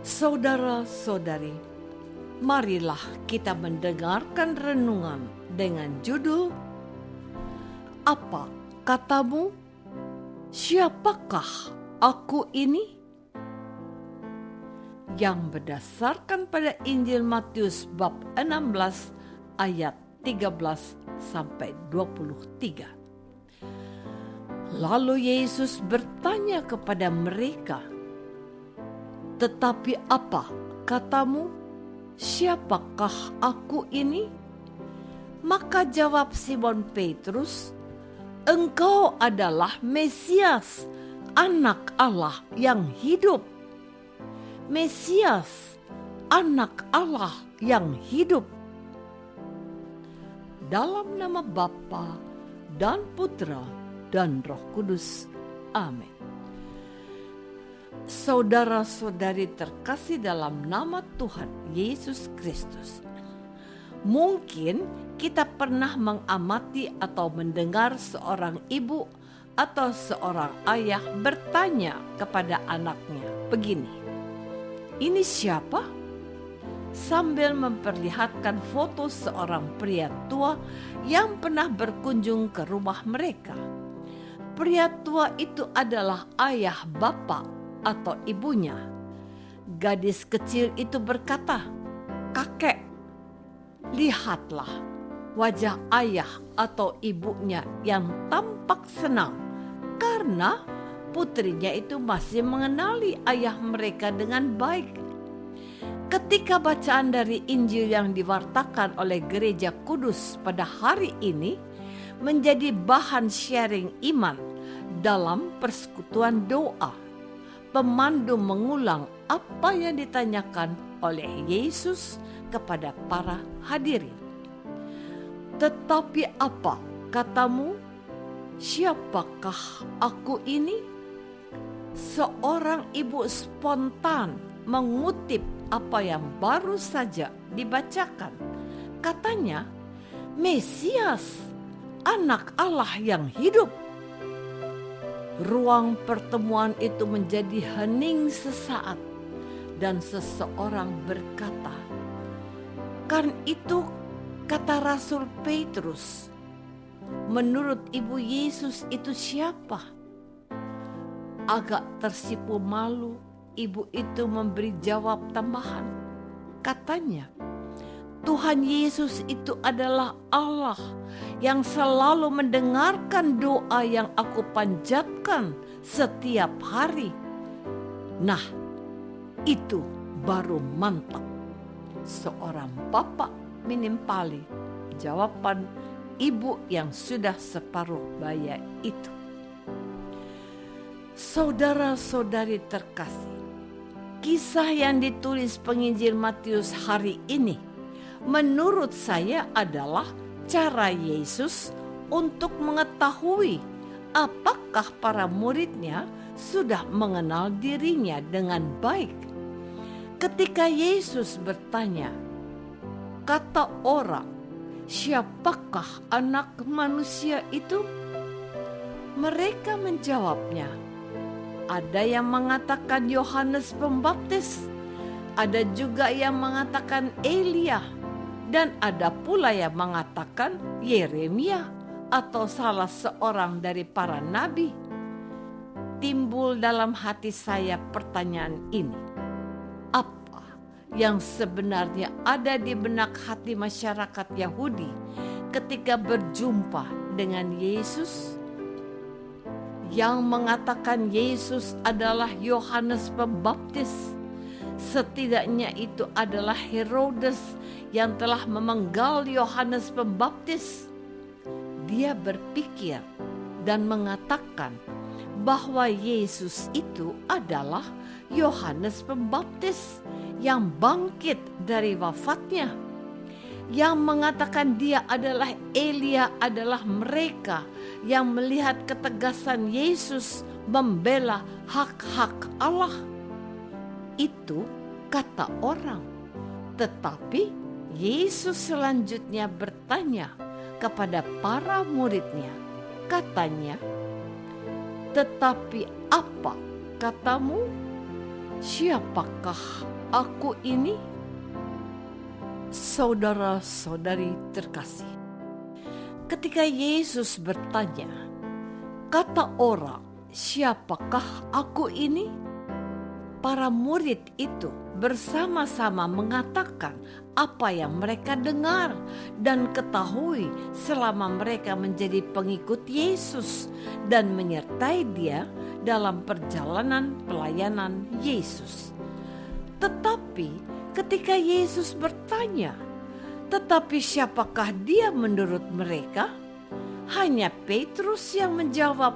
Saudara-saudari, marilah kita mendengarkan renungan dengan judul Apa Katamu? Siapakah aku ini? Yang berdasarkan pada Injil Matius bab 16 ayat 13 sampai 23. Lalu Yesus bertanya kepada mereka, "Tetapi apa katamu? Siapakah aku ini?" Maka jawab Simon Petrus, "Engkau adalah Mesias, Anak Allah yang hidup." Mesias, Anak Allah yang hidup. Dalam nama Bapa dan Putra dan Roh Kudus. Amin. Saudara-saudari terkasih dalam nama Tuhan Yesus Kristus. Mungkin kita pernah mengamati atau mendengar seorang ibu atau seorang ayah bertanya kepada anaknya begini, "Ini siapa?" Sambil memperlihatkan foto seorang pria tua yang pernah berkunjung ke rumah mereka. Pria tua itu adalah ayah bapak atau ibunya. Gadis kecil itu berkata, "Kakek, lihatlah wajah ayah atau ibunya yang tampak senang karena putrinya itu masih mengenali ayah mereka dengan baik." Ketika bacaan dari Injil yang diwartakan oleh Gereja Kudus pada hari ini menjadi bahan sharing iman dalam persekutuan doa, pemandu mengulang apa yang ditanyakan oleh Yesus kepada para hadirin. "Tetapi apa katamu? Siapakah aku ini?" Seorang ibu spontan mengutip apa yang baru saja dibacakan. Katanya, "Mesias, Anak Allah yang hidup." Ruang pertemuan itu menjadi hening sesaat dan seseorang berkata, "Kan itu kata Rasul Petrus. Menurut Ibu Yesus itu siapa?" Agak tersipu malu, ibu itu memberi jawab tambahan. Katanya, "Tuhan Yesus itu adalah Allah yang selalu mendengarkan doa yang aku panjatkan setiap hari." Nah, itu baru mantap. Seorang bapak menimpali jawaban ibu yang sudah separuh baya itu. Saudara-saudari terkasih, kisah yang ditulis penginjil Matius hari ini menurut saya adalah cara Yesus untuk mengetahui apakah para muridnya sudah mengenal dirinya dengan baik. Ketika Yesus bertanya, "Kata orang, siapakah Anak Manusia itu?" Mereka menjawabnya, "Ada yang mengatakan Yohanes Pembaptis, ada juga yang mengatakan Elia, dan ada pula yang mengatakan Yeremia atau salah seorang dari para nabi." Timbul dalam hati saya pertanyaan ini. Apa yang sebenarnya ada di benak hati masyarakat Yahudi ketika berjumpa dengan Yesus? Yang mengatakan Yesus adalah Yohanes Pembaptis, setidaknya itu adalah Herodes yang telah memenggal Yohanes Pembaptis. Dia berpikir dan mengatakan bahwa Yesus itu adalah Yohanes Pembaptis yang bangkit dari wafatnya. Yang mengatakan dia adalah Elia adalah mereka yang melihat ketegasan Yesus membela hak-hak Allah. Itu kata orang. Tetapi Yesus selanjutnya bertanya kepada para muridnya. Katanya, "Tetapi apa katamu? Siapakah aku ini? Saudara-saudari terkasih, ketika Yesus bertanya, kata orang, siapakah aku ini? Para murid itu bersama-sama mengatakan apa yang mereka dengar dan ketahui selama mereka menjadi pengikut Yesus dan menyertai Dia dalam perjalanan pelayanan Yesus. Tetapi ketika Yesus bertanya, tetapi siapakah Dia menurut mereka? Hanya Petrus yang menjawab,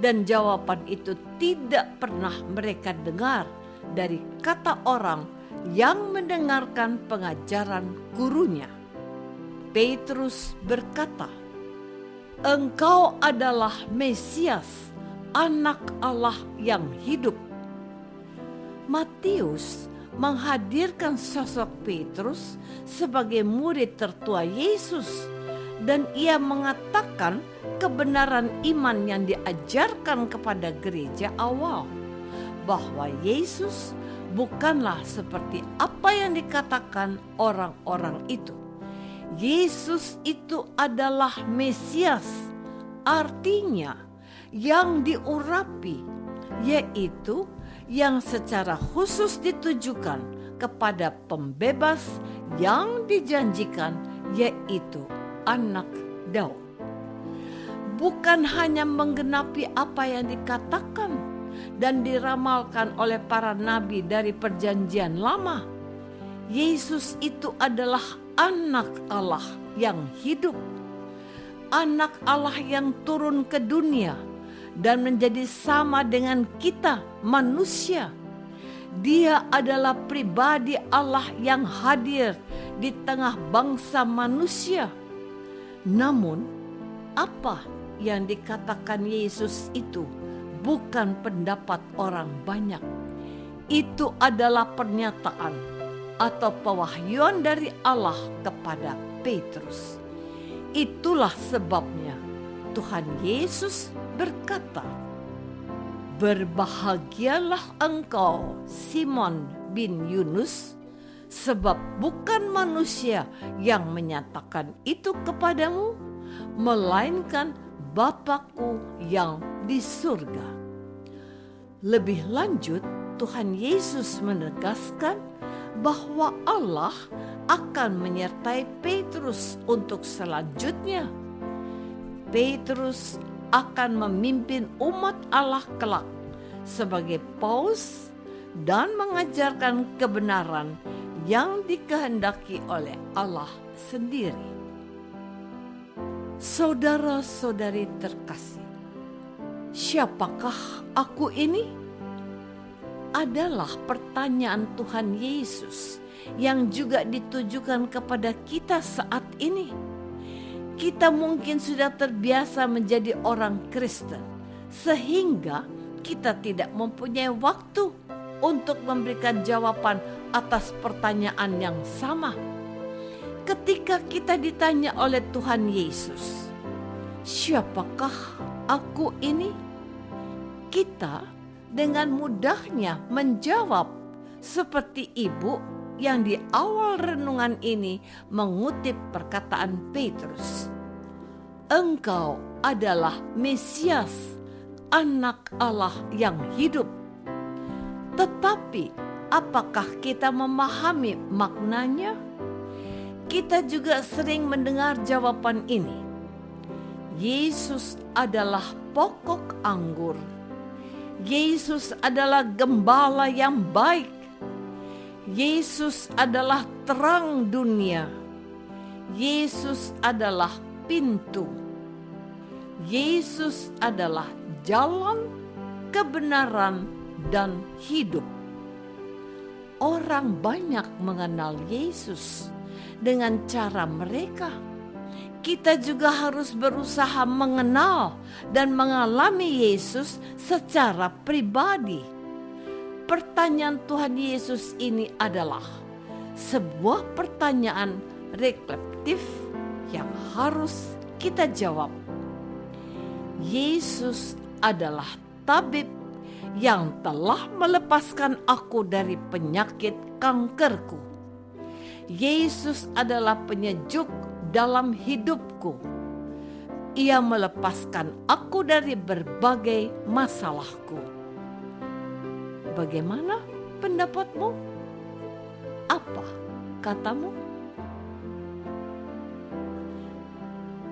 dan jawaban itu tidak pernah mereka dengar dari kata orang yang mendengarkan pengajaran gurunya. Petrus berkata, "Engkau adalah Mesias, Anak Allah yang hidup." Matius menghadirkan sosok Petrus sebagai murid tertua Yesus, dan ia mengatakan kebenaran iman yang diajarkan kepada gereja awal, bahwa Yesus bukanlah seperti apa yang dikatakan orang-orang itu. Yesus itu adalah Mesias, artinya yang diurapi, yaitu yang secara khusus ditujukan kepada pembebas yang dijanjikan, yaitu anak Daud. Bukan hanya menggenapi apa yang dikatakan dan diramalkan oleh para nabi dari perjanjian lama. Yesus itu adalah anak Allah yang hidup, anak Allah yang turun ke dunia dan menjadi sama dengan kita manusia. Dia adalah pribadi Allah yang hadir di tengah bangsa manusia. Namun, apa yang dikatakan Yesus itu bukan pendapat orang banyak. Itu adalah pernyataan atau pewahyuan dari Allah kepada Petrus. Itulah sebabnya Tuhan Yesus berkata, "Berbahagialah engkau, Simon bin Yunus, sebab bukan manusia yang menyatakan itu kepadamu, melainkan Bapa-Ku yang di surga." Lebih lanjut, Tuhan Yesus menegaskan bahwa Allah akan menyertai Petrus untuk selanjutnya. Petrus akan memimpin umat Allah kelak sebagai paus dan mengajarkan kebenaran yang dikehendaki oleh Allah sendiri. Saudara-saudari terkasih, siapakah aku ini? Adalah pertanyaan Tuhan Yesus yang juga ditujukan kepada kita saat ini. Kita mungkin sudah terbiasa menjadi orang Kristen, sehingga kita tidak mempunyai waktu untuk memberikan jawaban atas pertanyaan yang sama. Ketika kita ditanya oleh Tuhan Yesus, siapakah aku ini? Kita dengan mudahnya menjawab seperti ibu yang di awal renungan ini mengutip perkataan Petrus. Engkau adalah Mesias, Anak Allah yang hidup. Tetapi apakah kita memahami maknanya? Kita juga sering mendengar jawaban ini. Yesus adalah pokok anggur. Yesus adalah gembala yang baik. Yesus adalah terang dunia. Yesus adalah pintu. Yesus adalah jalan, kebenaran, dan hidup. Orang banyak mengenal Yesus dengan cara mereka. Kita juga harus berusaha mengenal dan mengalami Yesus secara pribadi. Pertanyaan Tuhan Yesus ini adalah sebuah pertanyaan reflektif yang harus kita jawab. Yesus adalah tabib yang telah melepaskan aku dari penyakit kankerku. Yesus adalah penyejuk dalam hidupku. Ia melepaskan aku dari berbagai masalahku. Bagaimana pendapatmu? Apa katamu?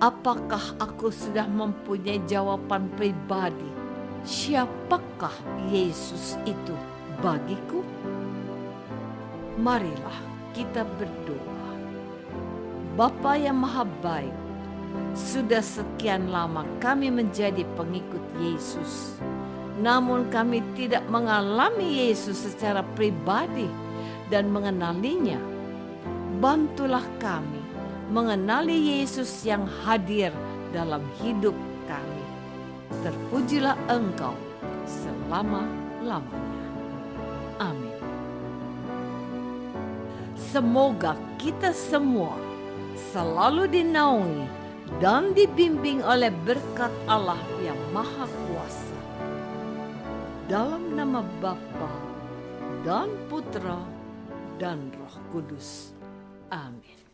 Apakah aku sudah mempunyai jawaban pribadi? Siapakah Yesus itu bagiku? Marilah kita berdoa. Bapa yang Maha Baik, sudah sekian lama kami menjadi pengikut Yesus. Namun kami tidak mengalami Yesus secara pribadi dan mengenalinya. Bantulah kami mengenali Yesus yang hadir dalam hidup kami. Terpujilah Engkau selama-lamanya. Amin. Semoga kita semua selalu dinaungi dan dibimbing oleh berkat Allah yang Maha Kuasa. Dalam nama Bapa dan Putra dan Roh Kudus. Amin.